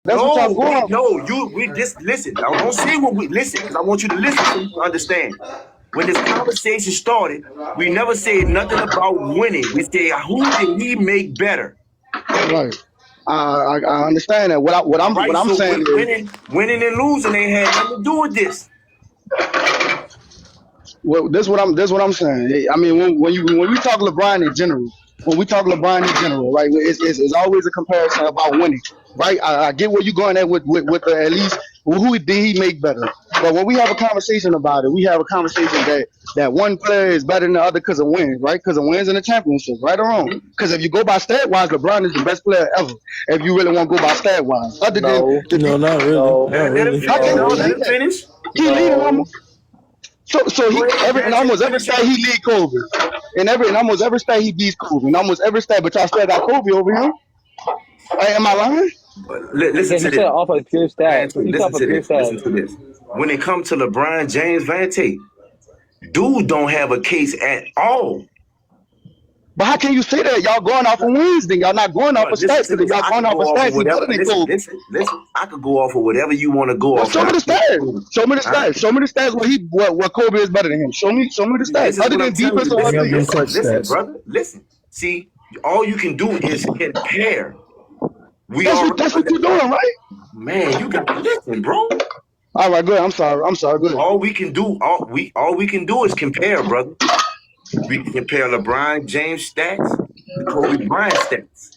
That's what y'all going off. We just listen. I don't say what we listen because I want you to listen so you can understand. When this conversation started, we never said nothing about winning. We said who did he make better. Right. I understand that. What I'm So saying is, winning and losing ain't had nothing to do with this. well, this what I'm saying. I mean, when we talk LeBron in general, right? It's always a comparison about winning, right? I get where you're going at with the, at least who did he make better. But when we have a conversation about it, we have a conversation that one player is better than the other because of wins, right? Because of wins in the championship, right or wrong? Because if you go by stat wise, LeBron is the best player ever. If you really want to go by stat wise, other than No, the No, not really. no, Not Let him really. finish. No, let him finish. he leading no. almost. So he Go ahead, in Vanity, almost every finish stat up. he lead Kobe. In almost every stat he beats Kobe. In almost every stat, but y'all still got Kobe over him. Am I lying? Listen Yeah, to he said this. off of pure stats. Vante, He's listen off of to pure this. Listen stats. to this. When it comes to LeBron James, Vante, dude don't have a case at all. But how can you say that? Y'all going off of wins, then y'all not going off But of listen stats. to Because if this. y'all I going could off go of off of stats, he whatever. better than Listen, Kobe. listen, listen. I could go off of whatever you want to go Well, off, show and me I the can't stats. prove it. Show me the All right. stats. Show me the stats what Kobe is better than him. Show me the stats. This is Other what I'm than telling defense you. or Bring other Listen, up things. them listen, clutch listen, stats. brother. Listen. See, all you can do is compare. We already That's what you're doing, right? man. You got to listen, bro. All right, go ahead. I'm sorry. Go ahead. All we can do is compare, brother. We can compare LeBron James stats to Kobe Bryant stats.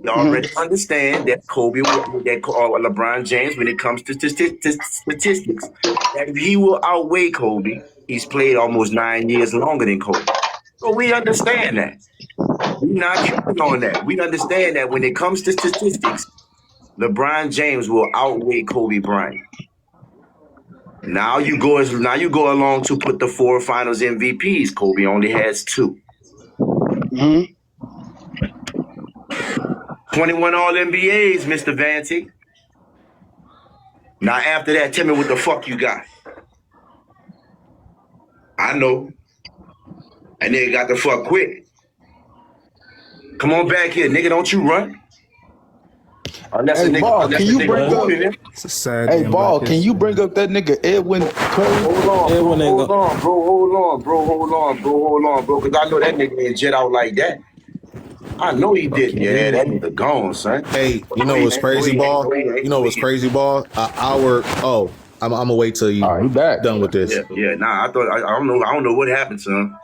You Mm-hmm. already understand that LeBron James, when it comes to statistics, that he will outweigh Kobe. He's played almost 9 years longer than Kobe. So we understand that. We're not tripping on that. We understand that when it comes to statistics, LeBron James will outweigh Kobe Bryant. Now you go along to put the 4 Finals MVPs. Kobe only has 2. Mm-hmm. 21 All NBAs, Mr. Vante. Now after that, tell me what the fuck you got. I know. And nigga got the fuck quick. Come on back here, nigga. Don't you run. Unless a Hey, nigga, Ball, unless can a you nigga bring What? up? booted him. It's a sad Hey, day in Ball, Black can you history. bring up that nigga Edwin Curry? Hold on, bro. Everyone ain't Hold go. on, bro. Hold on, bro. Cause I know that nigga ain't jet out like that. I know he Fuck didn't. you, Yeah, that mean? nigga gone, son. Hey, you No, know he what's ain't. No, crazy, he ain't. No, ball? he You ain't. know No, what's he ain't. crazy, ball? Our I'm gonna wait till you Oh, he back. done with this. Yeah. Nah, I don't know. I don't know what happened, son.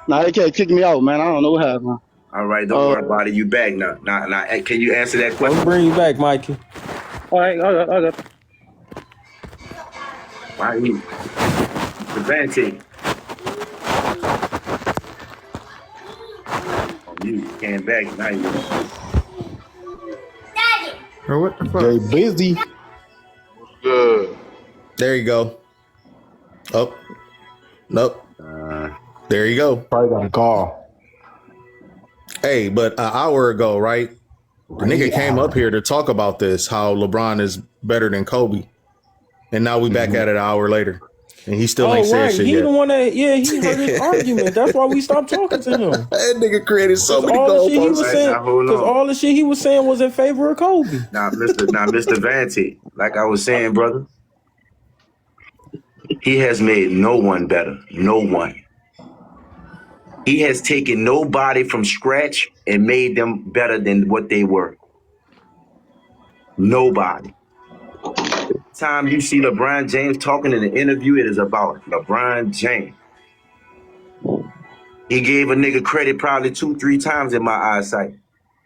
Nah, they can't kick me out, man. I don't know what happened. All right, don't worry about it. You back now. Now, can you answer that I'm gonna question? bring you back, Mikey. All right, I got. Why he? Devante. Oh, you came back. Now you on mute. Bro, what the Jay fuck? Busy. Good. There you go. Oh, nope. There you go. Probably got a call. Hey, but an hour ago, right? The nigga Ray came up Allen. here to talk about this, how LeBron is better than Kobe. And now we back at it an hour later. And he still ain't Oh, said right. shit He the yet. one that, yeah, he hurt his argument. That's why we stopped talking to him. That nigga created so Cause many all the shit he All was goalposts. right, saying, now hold cause on. all the shit he was saying was in favor of Kobe. Now, Mr. Vante, like I was saying, brother, he has made no one better. No one. He has taken nobody from scratch and made them better than what they were. Nobody. Time you see LeBron James talking in an interview, it is about LeBron James. He gave a nigga credit probably 2, 3 times in my eyesight.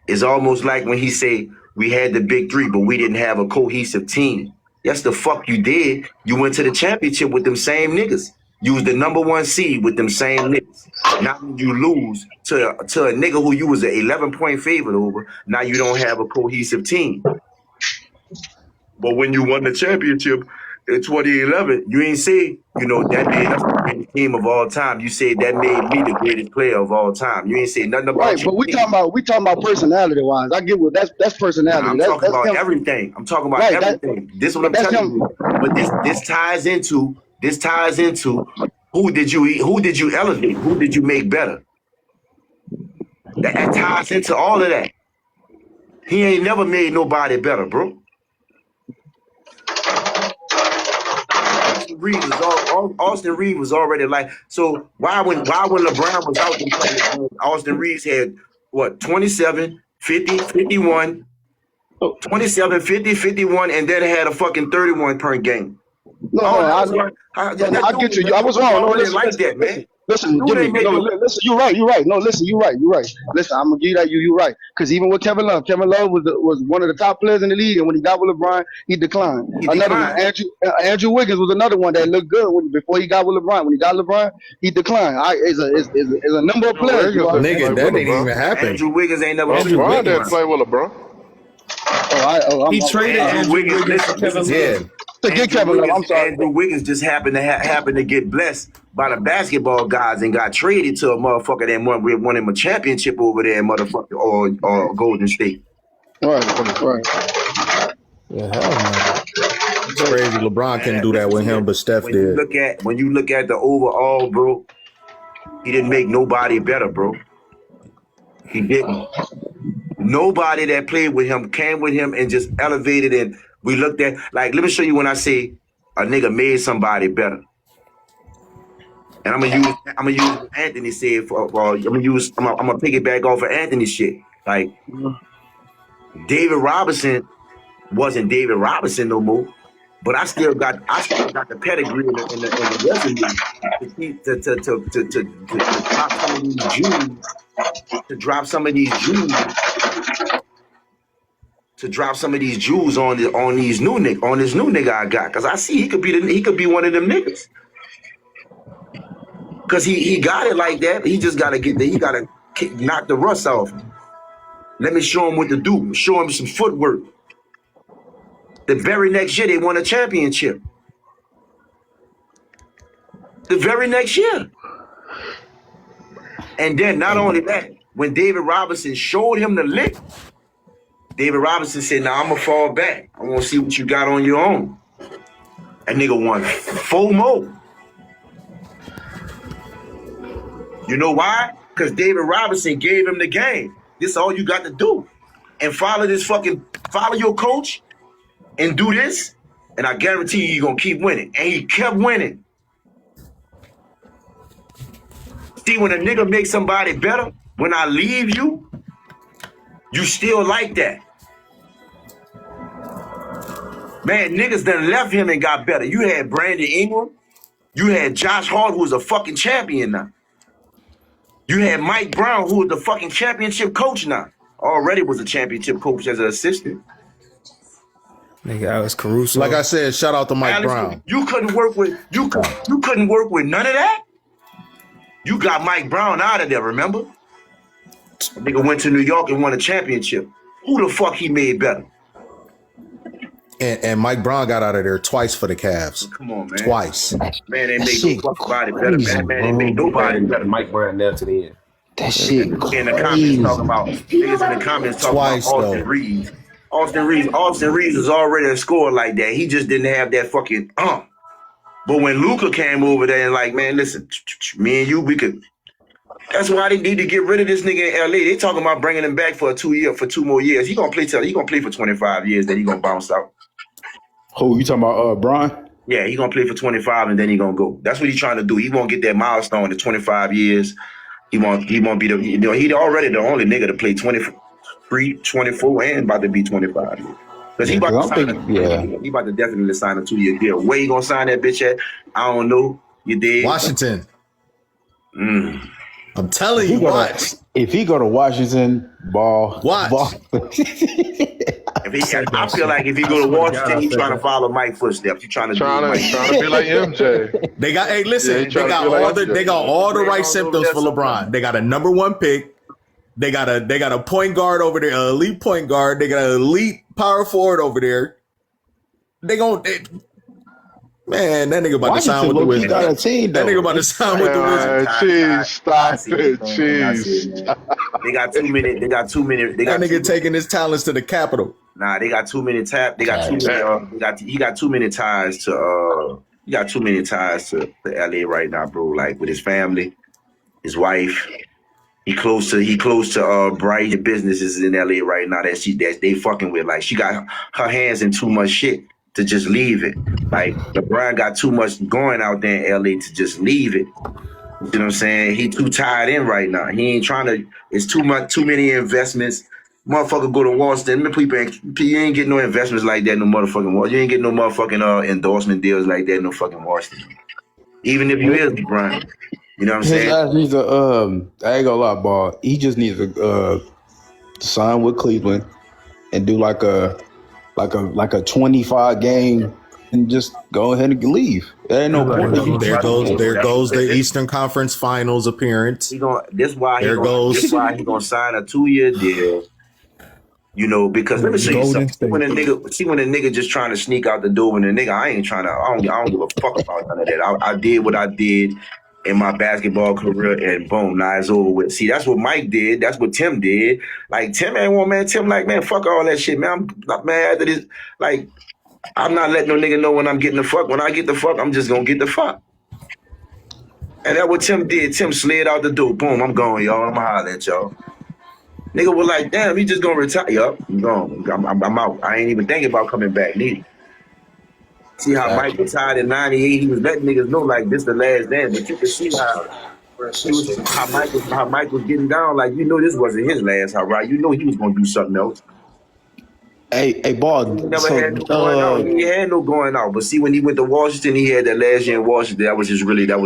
It's almost like when he say we had the big 3, but we didn't have a cohesive team. Yes, the fuck you did. You went to the championship with them same niggas. You was the #1 seed with them same niggas. Now you lose to a nigga who you was an 11-point favorite over. Now you don't have a cohesive team. But when you won the championship in 2011, you ain't say, that made us the greatest team of all time. You said that made me the greatest player of all time. You ain't say nothing Right, about your but team. we talking about personality wise. I get what that's Now personality. I'm That's talking about him. everything. I'm talking about Right, everything. This is what but I'm that's telling him. you. But this ties into who did you elevate? Who did you make better? That ties into all of that. He ain't never made nobody better, bro. Austin Reeves was already like, so why when LeBron was out in public, Austin Reeves had what, 27, 50, 51, 27, 50, 51, and then had a fucking 31 per game. No, I get you. I was wrong. No, listen, like that, man. Listen, Jimmy. No, listen. You're right. No, listen. You're right. Listen, I'm gonna give you that. You're right. Because even with Kevin Love was one of the top players in the league, and when he got with LeBron, he declined. Another one, Andrew Wiggins was another one that looked good before he got with LeBron. When he got LeBron, he declined. Is a number of players. Nigga, that didn't even happen. Andrew Wiggins ain't never. LeBron didn't play with LeBron. He traded Andrew Wiggins for Kevin Love. To get Kevin Love, I'm sorry. Andrew Wiggins just happened to get blessed by the basketball gods and got traded to a motherfucker that won him a championship over there, motherfucker, or Golden State. Right. Yeah, hell no. It's crazy. LeBron couldn't do that with him, but Steph did. When you look at the overall, bro, he didn't make nobody better, bro. He didn't. Nobody that played with him came with him and just elevated, and we looked at, like, let me show you when I say a nigga made somebody better. And I'm gonna use what Anthony said I'm gonna pick it back off of Anthony's shit. Like, David Robinson wasn't David Robinson no more, but I still got the pedigree in the resume to drop some of these Jews on this new nigga I got, because I see he could be one of them niggas. Cause he got it like that. He just gotta knock the rust off. Let me show him what to do. Show him some footwork. The very next year they won a championship. The very next year. And then not only that, when David Robinson showed him the lick, David Robinson said, "Now I'm gonna fall back. I want to see what you got on your own." That nigga won 4 more. You know why? Because David Robinson gave him the game. This is all you got to do. And follow your coach and do this, and I guarantee you're going to keep winning. And he kept winning. See, when a nigga makes somebody better, when I leave you, you still like that. Man, niggas done left him and got better. You had Brandon Ingram. You had Josh Hart, who was a fucking champion now. You had Mike Brown, who was the fucking championship coach now. Already was a championship coach as an assistant. Nigga, Alex Caruso. Like I said, shout out to Mike Brown. You couldn't work with none of that. You got Mike Brown out of there, remember? That nigga went to New York and won a championship. Who the fuck he made better? And Mike Brown got out of there twice for the Cavs. Come on, man. Twice. Man, they made nobody better, man. They made nobody better. Mike Brown there to the end. That shit in the comments talking about niggas in the comments talking Twice, about Austin Reeves. Austin Reeves was already a scorer like that. He just didn't have that fucking But when Luka came over there and like, man, listen, me and you, we could. That's why they need to get rid of this nigga in LA. They talking about bringing him back for 2 more years. He gonna play for 25 years, then he gonna bounce out. Who you talking about? Bron? Yeah, he gonna play for 25 and then he gonna go. That's what he's trying to do. He won't get that milestone in 25 years. He won't be the. You know, he already the only nigga to play 23, 24, and about to be 25 years. Because he about to definitely sign a 2-year deal. Where he gonna sign that bitch at? I don't know. You did Washington. I'm telling you, watch. If he go to Washington, watch. I feel like if he go to Washington, he's trying to follow Mike's footsteps. He's trying to be like MJ. They got they got all the right symptoms for LeBron. They got a number 1 pick. They got a point guard over there, an elite point guard. They got an elite power forward over there. Man, that nigga about to sign with the Wizards. That nigga about to sign with the Wizards. Cheese, stop it, cheese. They got too many. That nigga taking his talents to the Capitol. Nah, they got too many He got too many ties to. He got too many ties to LA right now, bro. Like with his family, his wife. He close to Bright businesses in LA right now that they fucking with. Like she got her hands in too much shit to just leave it. Like LeBron got too much going out there in LA to just leave it. You know what I'm saying? He too tied in right now. He ain't trying to. It's too many investments. Motherfucker go to Wall Street. You ain't getting no investments like that. No motherfucking Wall. You ain't getting no motherfucking endorsement deals like that. No fucking Wall Street. Even if you is LeBron. You know what I'm His saying? ass needs to I ain't gonna lie, ball. He just needs to sign with Cleveland and do like a 25 game and just go ahead and leave. There ain't no point. There goes the Eastern Conference Finals appearance. This why he gonna sign a 2-year deal. You know, because let me show you something. When a nigga just trying to sneak out the door, when a nigga I don't give a fuck about none of that. I did what I did in my basketball career, and boom, now it's over with. See, that's what Mike did. That's what Tim did. Like Tim ain't one man. Tim like, man, fuck all that shit, man. I'm not mad after this. Like, I'm not letting no nigga know when I'm getting the fuck. When I get the fuck, I'm just gonna get the fuck. And that's what Tim did. Tim slid out the door. Boom, I'm going, y'all. I'm gonna holler at y'all. Nigga was like, damn, he just gonna retire. Yup, I'm gone. I'm out. I ain't even thinking about coming back neither. See how Mike retired in 98? He was letting niggas know like this the last dance. But you can see how Mike was getting down. Like, you know this wasn't his last right? You know he was gonna do something else. Hey, ball. He never had no going out. He had no going out. But see, when he went to Washington, he had that last year in Washington. That was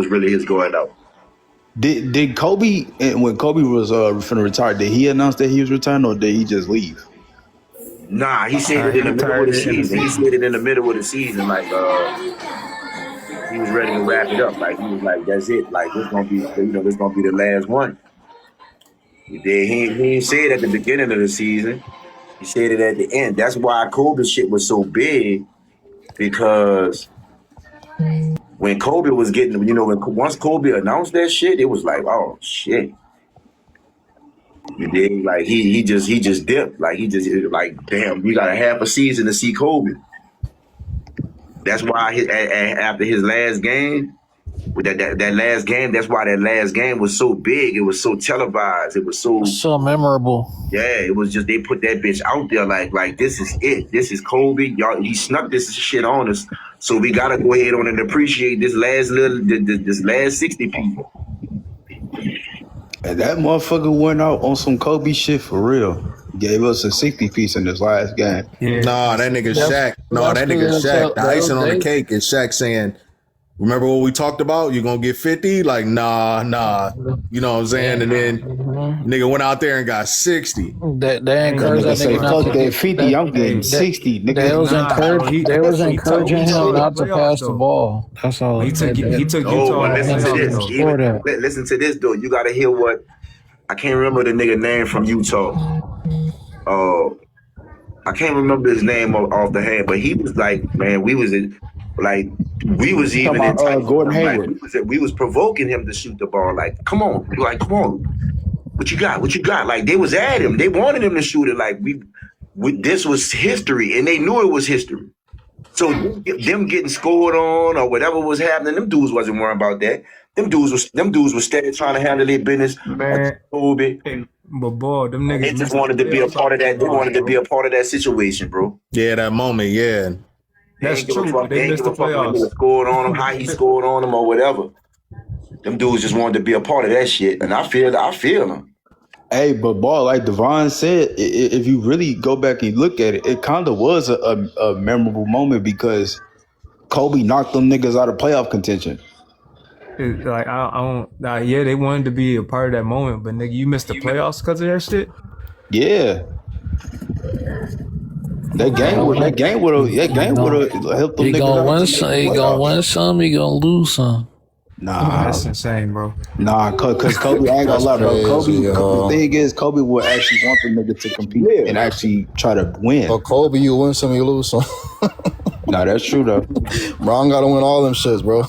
really his going out. Did Kobe, when Kobe was finna retire, did he announce that he was retiring or did he just leave? Nah, he said it in the middle of the season. He said it in the middle of the season, like he was ready to wrap it up. Like he was like, "That's it. Like this gonna be, this gonna be the last one." He didn't say it at the beginning of the season. He said it at the end. That's why Kobe shit was so big, because when Kobe was getting, once Kobe announced that shit, it was like, oh shit. You dig? Like he just dipped. Like he just like, damn, we got a half a season to see Kobe. That's why after his last game, with that last game, that's why that last game was so big. It was so televised. It was so memorable. Yeah, it was just, they put that bitch out there like this is it. This is Kobe. Y'all, he snuck this shit on us. So we gotta go ahead on and appreciate this last 60 people. And that motherfucker went out on some Kobe shit for real. Gave us a 60 piece in this last game. Yeah. Nah, that nigga Shaq. The icing on the cake is Shaq saying, remember what we talked about? You gonna get 50? Like, nah. You know what I'm saying? And then nigga went out there and got 60. They encouraged that nigga fuck that 50, I'm getting 60. Nigga. They was encouraging him not to pass the ball. That's all. He took Utah. Listen to this, though. You gotta hear what, I can't remember the nigga name from Utah. I can't remember his name off the hand, but he was like, man, we was even in tight. Gordon Hayward. We was provoking him to shoot the ball. Like, come on. What you got? Like, they was at him. They wanted him to shoot it. Like, this was history, and they knew it was history. So them getting scored on or whatever was happening, them dudes wasn't worrying about that. Them dudes was steady trying to handle their business. Man, but boy, them niggas, they just wanted to be a part of that. They wanted to be a part of that situation, bro. Yeah, that moment. Yeah, that's true. They missed the playoffs. Scored on him, how he scored on him, or whatever. Them dudes just wanted to be a part of that shit, and I feel them. Hey, but ball, like Devon said, if you really go back and look at it, it kind of was a memorable moment because Kobe knocked them niggas out of playoff contention. Like I don't. Yeah, they wanted to be a part of that moment, but nigga, you missed the playoffs because of that shit. Yeah, that game would have helped them. He gonna win some. He gonna win some. He gonna lose some. Nah, that's insane, bro. Nah, cause Kobe, I ain't gonna lie, bro. Kobe, the thing is, Kobe would actually want the nigga to compete and actually try to win. But Kobe, you win some, you lose some. Nah, that's true though. Bron gotta win all them shits, bro.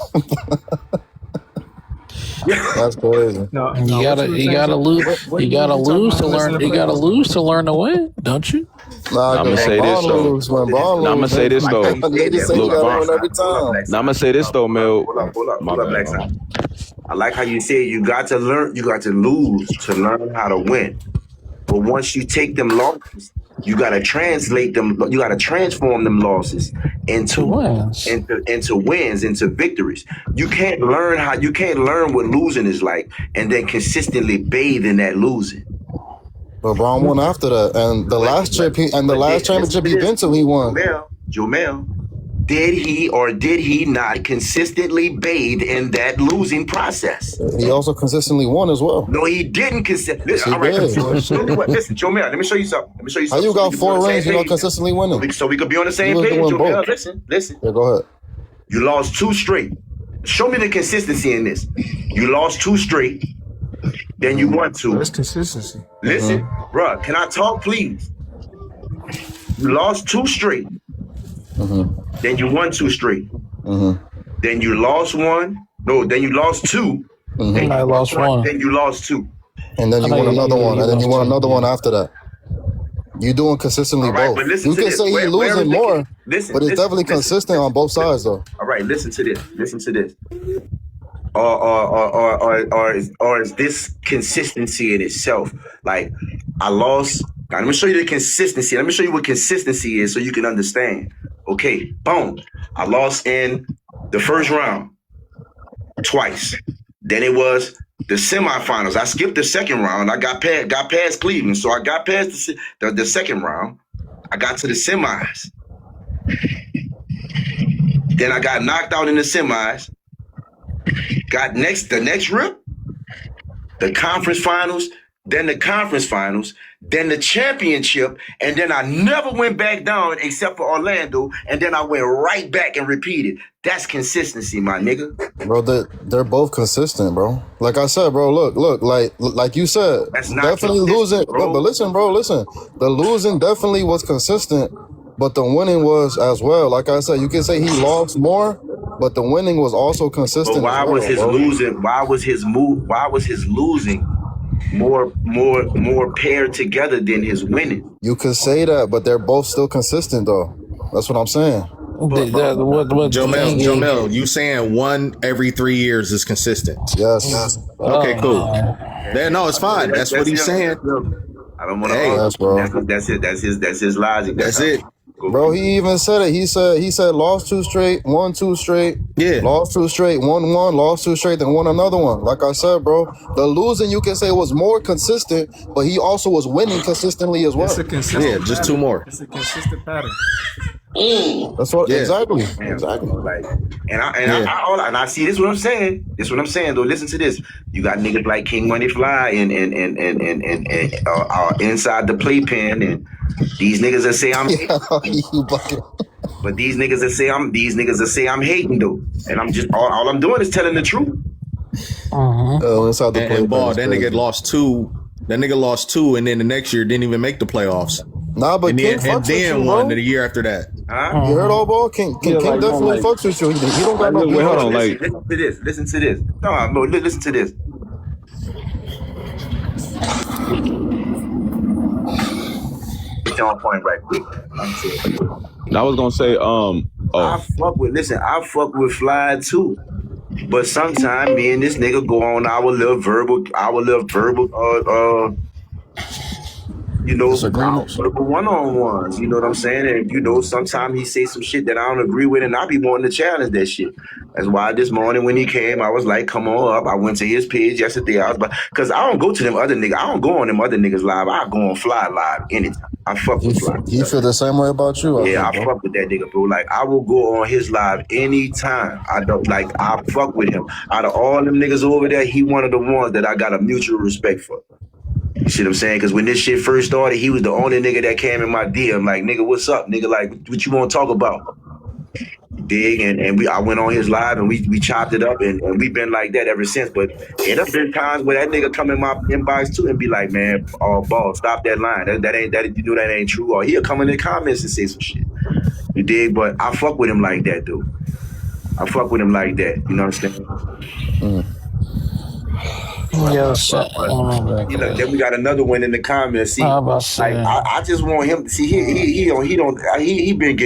That's crazy. No, you gotta lose to learn. You gotta lose to learn to win, don't you? Nah, I'm gonna because say this Braun though. lose, when Braun Now I'm gonna lose, say this though. niggas say you Look, gotta Braun. win every Hold up, time. Black Now I'm Sun. gonna say this though, Mel. Hold up, My Black bad. Sun. I like how you say you got to learn, you got to lose to learn how to win. But once you take them losses, you got to translate them. You got to transform them losses into wins. into wins, into victories. You can't learn what losing is like, and then consistently bathe in that losing. But Braun won after that, and the last championship he been to, he won. Jomel, did he or did he not consistently bathe in that losing process? He also consistently won as well. No, he didn't consistently. Yes, he All right, did. listen, Jomel, let me show you something. How you got 4 rings? You're not consistently winning. So we could be on the same You was page, doing Jomel. both. Listen. Yeah, go ahead. You lost 2 straight. Show me the consistency in this. You lost 2 straight, then you won 2. That's consistency. Listen, bruh, can I talk, please? You lost 2 straight. Then you won 2 straight. Then you lost 1. No, then you lost 2. Then I lost 1. Then you lost 2. And then you won another one, and then you won another one after that. You doing consistently Right, both. but listen You to can this. say he's losing more, but it's definitely consistent on both sides, though. All right, listen to this. Or is this consistency in itself? Like, I lost. Now, let me show you the consistency. Let me show you what consistency is so you can understand. Okay, boom. I lost in the first round twice. Then it was the semifinals. I skipped the second round. I got past Cleveland, so I got past the second round. I got to the semis. Then I got knocked out in the semis. Got the next rip, the conference finals, then the conference finals, then the championship, and then I never went back down except for Orlando, and then I went right back and repeated. That's consistency, my nigga. Bro, they're both consistent, bro. Like I said, bro, look, like you said, That's not definitely losing. bro. But listen, bro, the losing definitely was consistent, but the winning was as well. Like I said, you can say he lost more, but the winning was also consistent. But why was his losing? Why was his losing more paired together than his winning? You could say that, but they're both still consistent, though. That's what I'm saying. Jomel, you saying 1 every 3 years is consistent? Yes. Okay, cool. No, it's fine. That's what he's saying. I don't want to. Hey, yes, bro. That's it. That's his logic. That's it. Bro, he even said it. He said lost 2 straight, won 2 straight. Yeah. Lost 2 straight, won 1, lost 2 straight, then won another one. Like I said, bro, the losing you can say was more consistent, but he also was winning consistently as well. It's a consistent just 2 more. It's a consistent pattern. That's what exactly. Like, and I see this. What I'm saying. This what I'm saying. Though, listen to this. You got niggas like King Money Fly and inside the playpen, and these niggas that say I'm. But these niggas that say I'm hating though, and I'm just all I'm doing is telling the truth. Inside the and ball, that nigga lost 2. That nigga lost 2, and then the next year didn't even make the playoffs. Nah, but and King then, fucks with you, won bro. the year after that. Huh? You heard all ball? King definitely fucks with you. He don't got no. Wait, hold on, Listen to this. No, listen to this. It's on point right quick. I was gonna say, I fuck with Fly too. But sometimes me and this nigga go on our little verbal one-on-ones, you know what I'm saying? And sometimes he say some shit that I don't agree with, and I be wanting to challenge that shit. That's why this morning when he came, I was like, come on up. I went to his page yesterday. Because I don't go to them other niggas. I don't go on them other niggas live. I go on Fly live anytime. I fuck with Fly. He feel the same way about you? I fuck with that nigga, bro. Like, I will go on his live anytime. I fuck with him. Out of all them niggas over there, he one of the ones that I got a mutual respect for. You see what I'm saying? Because when this shit first started, he was the only nigga that came in my DM like, nigga, what's up? Nigga, like, what you want to talk about? Dig? And I went on his live and we chopped it up and we've been like that ever since. But it have been times where that nigga come in my inbox too and be like, man, ball, stop that line. That ain't true. Or he'll come in the comments and say some shit. You dig? But I fuck with him like that, dude. I fuck with him like that. You know what I'm saying? Yeah, shit. You know, then we got another one in the comments. See, How about like saying? I just want him. See, he been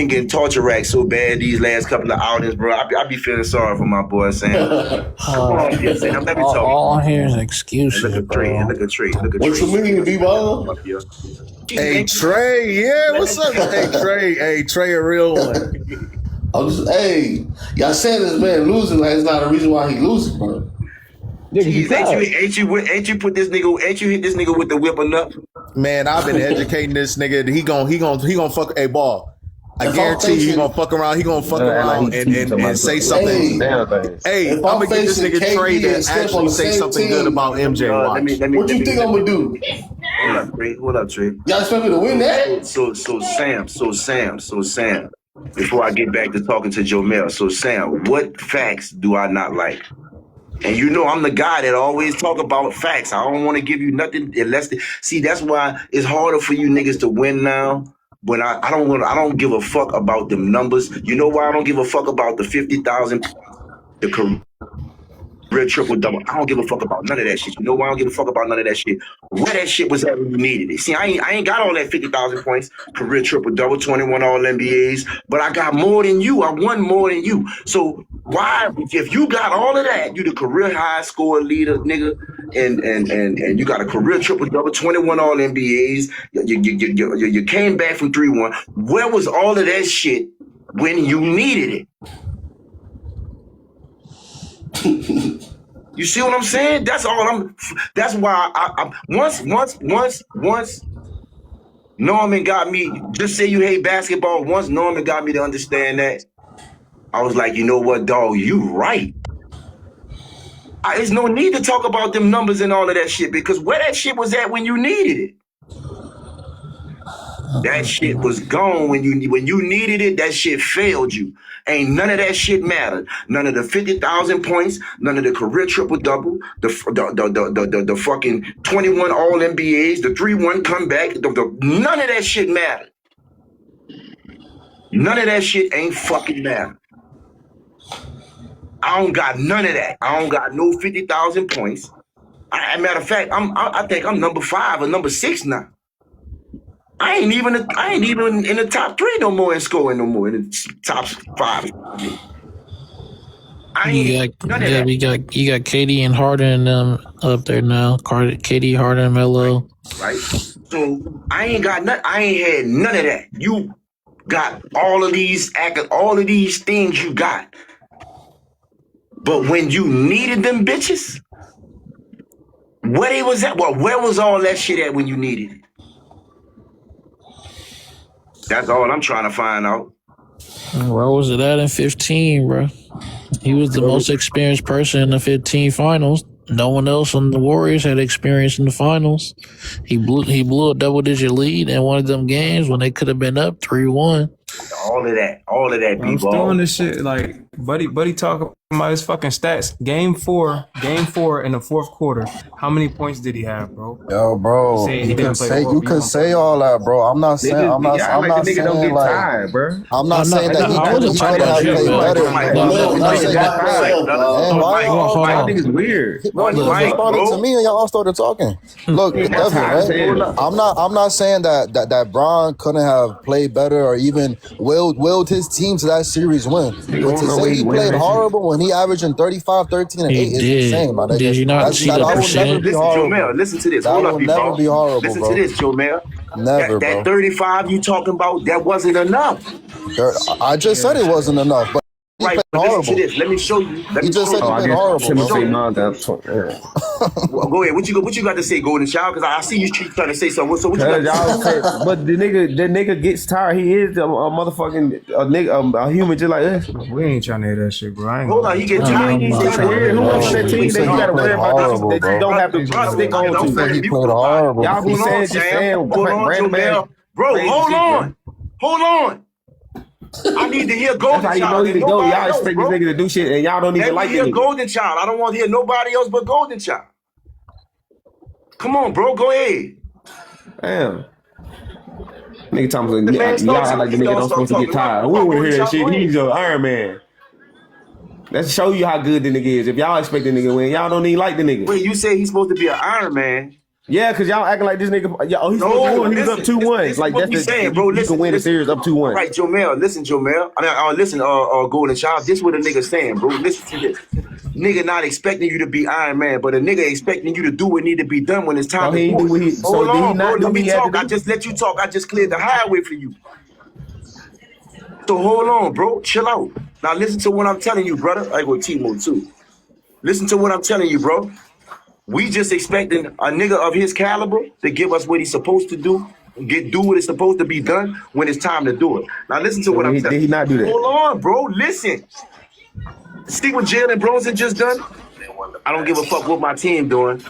getting torture racked so bad these last couple of outings, bro. I be feeling sorry for my boy Sam. Come on, here, Sam. Let me talk. All here is And excuses, look at Trey. bro. And look at Trey. Look at What Trey. you mean, D-Ball? Up here. Hey Trey, yeah, what's up? Hey Trey, a real one. I'm just, hey, y'all saying this man losing, like it's not a reason why he losing, bro. Jeez, ain't you put this nigga? Ain't you hit this nigga with the whip enough? Man, I've been educating this nigga. He gon' fuck a ball. I guarantee you, he gonna fuck around. He gonna fuck around and say something. Hey, I'm gonna get this nigga Trey to actually say something good about MJ. What you think I'm gonna do? Hold up, Trey. Y'all expect me to win that? So Sam. Before I get back to talking to Jomel, so Sam, what facts do I not like? And you know I'm the guy that always talk about facts. I don't want to give you nothing unless see. That's why it's harder for you niggas to win now. When I don't give a fuck about them numbers. You know why I don't give a fuck about the 50,000, the career triple double. I don't give a fuck about none of that shit. You know why I don't give a fuck about none of that shit? Where that shit was at when you needed it. See, I ain't got all that 50,000 points, career triple double, 21 all NBAs, but I got more than you. I won more than you. So why, if you got all of that, you the career high score leader, nigga, and you got a career triple double, 21 all NBAs. You came back from 3-1. Where was all of that shit when you needed it? You see what I'm saying? That's all that's why I once Norman got me, just say you hate basketball, once Norman got me to understand that, I was like, you know what, dog, you right. There's no need to talk about them numbers and all of that shit, because where that shit was at when you needed it. That shit was gone when you needed it. That shit failed you. Ain't none of that shit mattered. None of the 50,000 points. None of the career triple double. The fucking 21 all NBAs. The 3-1 comeback. None of that shit mattered. None of that shit ain't fucking mattered. I don't got none of that. I don't got no 50,000 points. Matter of fact, I think I'm number 5 or number 6 now. I ain't even in the top 3 no more in scoring no more, in the top 5. You got Katie and Harden up there now. Katie, Harden, Melo. Right. So I ain't had none of that. You got all of these things you got. But when you needed them bitches, where they was at? Well, where was all that shit at when you needed it? That's all I'm trying to find out. Where was it at in 15, bro? He was the most experienced person in the 15 finals. No one else on the Warriors had experience in the finals. He blew a double-digit lead in one of them games when they could have been up 3-1. All of that, I'm B-ball. doing this shit like buddy talking about his fucking stats. Game four in the fourth quarter. How many points did he have, bro? Yo, bro, you can say all that, bro. I'm not saying I'm not saying like tired, bro. I'm not saying that he couldn't try to have played better. Y'all niggas weird. You responded to me and y'all all started talking. Look, Devin, right? I'm not saying that Bron couldn't have played better or even willed his team to that series win. But to say he played horrible when he averaging 35, 13, and 8 is insane, my nigga. Did you not see the percentage? Listen to this. That will never be horrible, listen bro. to this, Jomel. Never, that bro. 35 you talking about, that wasn't enough. I just said it wasn't enough, but he right, played horrible. Listen to this. Let me show you. He just said he played horrible, bro. Well, go ahead. What you got to say, Golden Child? Because I see you trying to say something. So what you got to say? But the nigga gets tired. He is a motherfucking a human just like us. We ain't trying to hear that shit, bro. Hold on, he get tired. Who else that team that you gotta worry about that you don't have to stick on to? He played horrible. Y'all be saying just saying random ass. Bro, hold on. I need to hear Golden That's how Child. you know he go. Y'all expect this nigga to do shit and y'all don't even like it. Golden Child. I don't want to hear nobody else but Golden Child. Come on, bro. Go ahead. Damn. Nigga talking about y'all like the nigga don't supposed to get tired. We don't want to hear that shit. He's an Iron Man. Let's show you how good the nigga is. If y'all expect the nigga to win, y'all don't even like the nigga. Wait, you say he's supposed to be an Iron Man? Yeah, because y'all acting like this nigga. He's supposed to win. He was up 2-1. Like that's the saying, bro. You can win the series up 2-1. Right, Jomel. Listen, Jomel. Listen, Golden Child. This what a nigga saying, bro. Listen to this. Nigga not expecting you to be Iron Man, but a nigga expecting you to do what need to be done when it's time to do it. Hold on, bro. Let me talk. I just let you talk. I just cleared the highway for you. So hold on, bro. Chill out. Now listen to what I'm telling you, brother. I go Timo too. Listen to what I'm telling you, bro. We just expecting a nigga of his caliber to give us what he's supposed to do, do what is supposed to be done when it's time to do it. Now listen to what I'm telling you. Did he not do that? Hold on, bro. Listen. See what Jalen Brunson just done? I don't give a fuck what my team doing.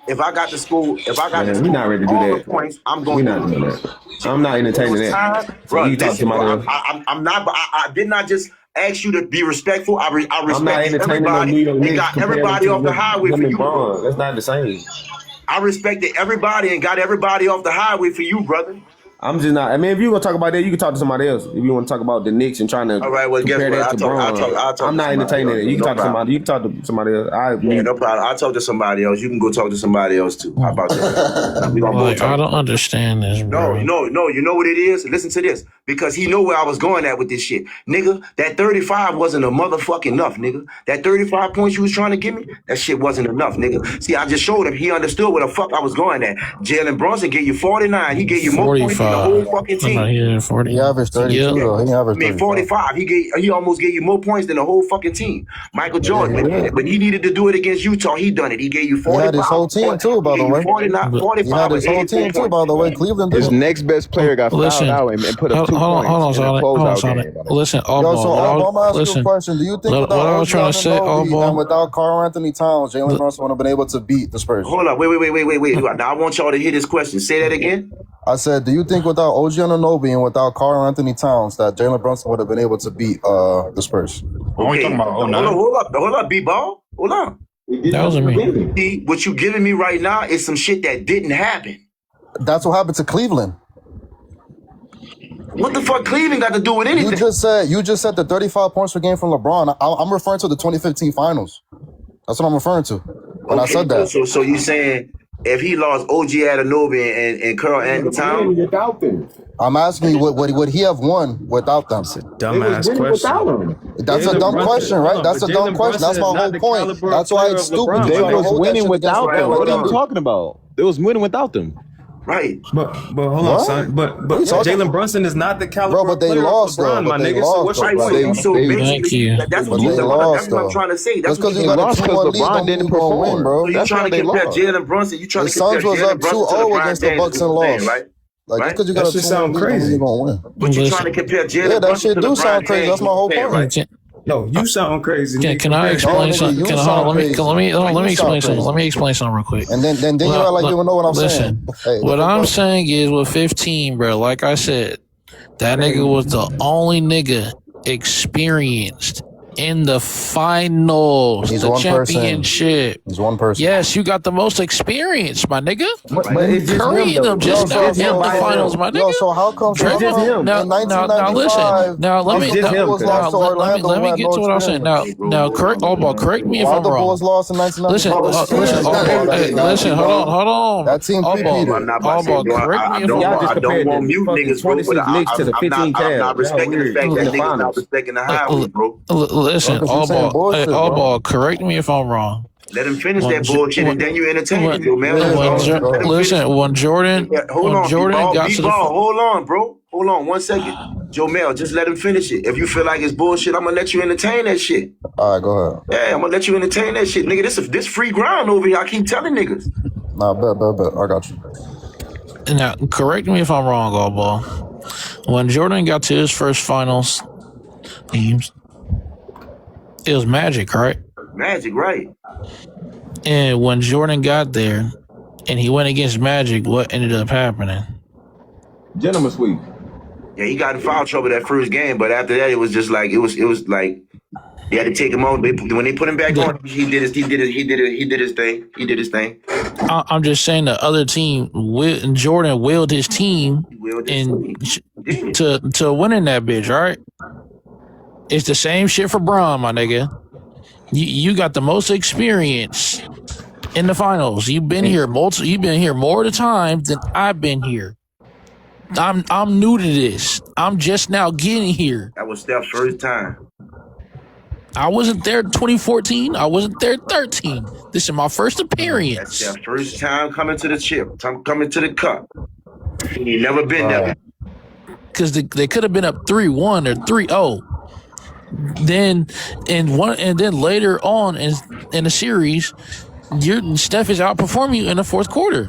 If I got the school, we're not ready to do that. Points, I'm going to do that. I'm not entertaining that. Bro, listen, bro, I'm not. But I did not just ask you to be respectful. I respect everybody. They got everybody off the highway for you. Bro. That's not the same. I respected everybody and got everybody off the highway for you, brother. I'm just not. I mean, if you want to talk about that, you can talk to somebody else. If you want to talk about the Knicks and trying to compare that to Bron, I'm not entertaining it. You can talk to somebody. You can talk to somebody else. No problem. I'll talk to somebody else. You can go talk to somebody else too. How about that? I don't understand this, bro. No. You know what it is? Listen to this. Because he know where I was going at with this shit. Nigga, that 35 wasn't a motherfucking enough, nigga. That 35 points you was trying to give me, that shit wasn't enough, nigga. See, I just showed him. He understood where the fuck I was going at. Jalen Brunson gave you 49. He gave you more points than the whole fucking team. He averaged 32, though. He averaged 45. He almost gave you more points than the whole fucking team. Michael Jordan, when he needed to do it against Utah, he done it. He gave you 45. He had his whole team, too, by the way. 45. He had his whole team, too, by the way. Cleveland did. His next best player got fouled out and put up 2 points. Hold on, Sonic. Listen, I'm asking you a question. Do you think without Ojianinobi and without Karl Anthony Towns, Jalen Brunson would have been able to beat the Spurs? Hold up, wait. Now I want y'all to hear this question. Say that again. I said, do you think without Ojianinobi and without Karl Anthony Towns that Jalen Brunson would have been able to beat the Spurs? Okay. Hold up, B-Ball. Hold on. That wasn't me. See, what you giving me right now is some shit that didn't happen. That's what happened to Cleveland. What the fuck Cleveland got to do with anything? You just said the 35 points per game from LeBron. I'm referring to the 2015 finals. That's what I'm referring to when I said that. So you saying if he lost OG Anunoby and Karl Anthony Towns without them? I'm asking you, would he have won without them? That's a dumbass question. That's a dumb question, right? That's a dumb question. That's my whole point. That's why it's stupid. They was winning without them. What are you talking about? They was winning without them. Right. But hold on, son. But Jalen Brunson is not the caliber but they player lost, of LeBron, though. my They nigga. lost, So what's your though, point? So Thank you. That's what I'm trying to say. That's because they lost because LeBron didn't perform, bro. So you trying to compare Jalen Brunson? You trying to compare Jalen Brunson to LeBron against the Bucks and lost, right? Like just because you got that shit sound crazy. You gonna win. But you trying to compare Jalen Brunson to LeBron? Yeah, that shit do sound crazy. That's my whole point. Right? No, you sound crazy. Can I explain something? Let me explain something. Let me explain something real quick. And then you act like you don't know what I'm saying. What I'm saying is with 15, bro, like I said, that nigga was the only nigga experienced in the finals, He's the one championship. He's one person. Yes, you got the most experience, my nigga. But it's just Curry and them just Yo, not in the finals, my nigga. So how come Now listen. Now let me get to what I'm saying. Now correct me if I'm the wrong. Bulls lost in 1995. Listen, hold on. That team repeated. Correct me if I'm wrong. I don't want mute niggas, bro. But I'm not respecting the fact that niggas not respecting the highway, bro. Listen, all ball, correct me if I'm wrong. Let him finish that bullshit and then you entertain it, man. Listen, when Jordan got to the... Hold on, bro. Hold on 1 second. Joe Mel, just let him finish it. If you feel like it's bullshit, I'm gonna let you entertain that shit. All right, go ahead. Yeah, I'm gonna let you entertain that shit. Nigga, this free ground over here. I keep telling niggas. Nah, bet. I got you. Now, correct me if I'm wrong, all ball. When Jordan got to his first finals teams, it was Magic, right? Magic, right. And when Jordan got there and he went against Magic, what ended up happening? Gentleman sweep. Yeah, he got in foul trouble that first game, but after that, it was just like it was like they had to take him out. When they put him back on, he did his thing. I'm just saying the other team, Jordan willed his team to winning that bitch, right? It's the same shit for Bron, my nigga. You got the most experience in the finals. You've been here You've been here more times than I've been here. I'm new to this. I'm just now getting here. That was Steph's first time. I wasn't there 2014. I wasn't there 13. This is my first appearance. That's Steph's first time coming to the chip, coming to the cup. He never been there. Because they could have been up 3-1 or 3-0. Then later on in the series, Steph is outperforming you in the fourth quarter.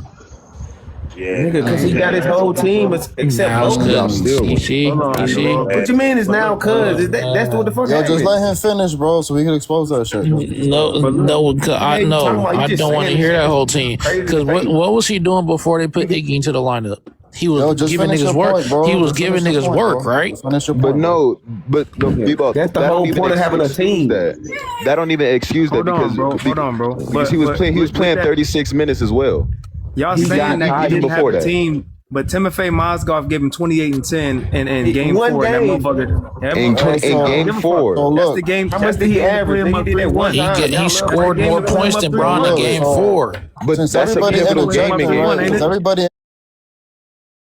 Yeah, nigga, because he got his whole team except Logan. You see? What you mean is now? Cause that's what the fuck. Yo, just let him finish, bro, so we can expose that shit. I don't want to hear that whole team. Because what was he doing before they put Iggy into the lineup? He was giving niggas work. Point, he was giving niggas work, bro. right? But no, Bebo, that's the whole point of having a team. That don't even excuse that Hold on, bro. Because he was playing 36 minutes as well. Y'all saying that he didn't have a team, but Timofey Mozgov gave him 28 and 10 in game 4. That motherfucker. In game 4. So that's the game. How much did he average? He scored more points than Bron in game 4. But that's a pivotal game in game. Everybody